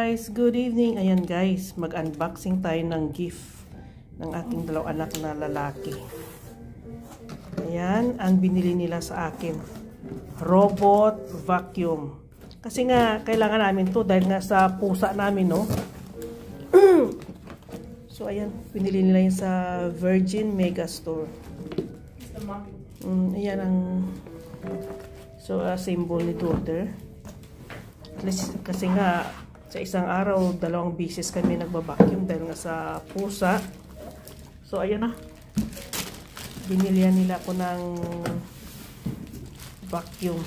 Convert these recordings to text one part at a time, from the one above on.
guys, good evening. Ayan guys, mag-unboxing tayo ng gift ng aking dalawang anak na lalaki. Ayan, ang binili nila sa akin, robot vacuum. Kasi nga, kailangan namin to dahil nga sa pusa namin, no? So ayan, binili nila yun sa Virgin Megastore. Ayan ang symbol ni daughter. At least, kasi nga sa isang araw, 2 beses kami nagbabacuum dahil nga sa pusa. So ayan na, binilihan nila ako ng vacuum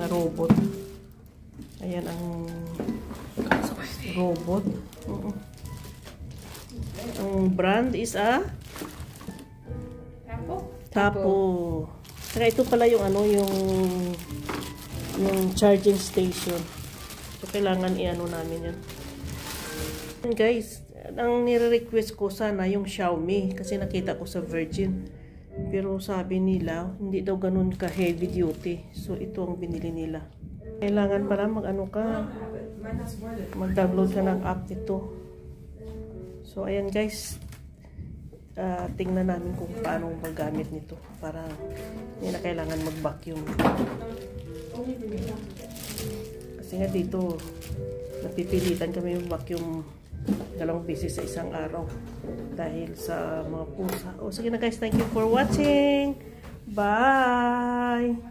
na robot. Ayan ang robot. Ang brand is Tapo. Saka ito pala yung yung charging station. So kailangan i-ano namin yan. And guys, ang nire-request ko sana yung Xiaomi kasi nakita ko sa Virgin. Pero sabi nila, hindi daw ganun ka heavy duty. So ito ang binili nila. Kailangan pala mag-download ka ng app nito. So ayan guys, tingnan namin kung paano maggamit nito para hindi na kailangan mag-vacuum. Kasi nga dito napipilitan kami mag-vacuum 2 beses sa isang araw dahil sa mga pusa. O sige na guys, thank you for watching. Bye!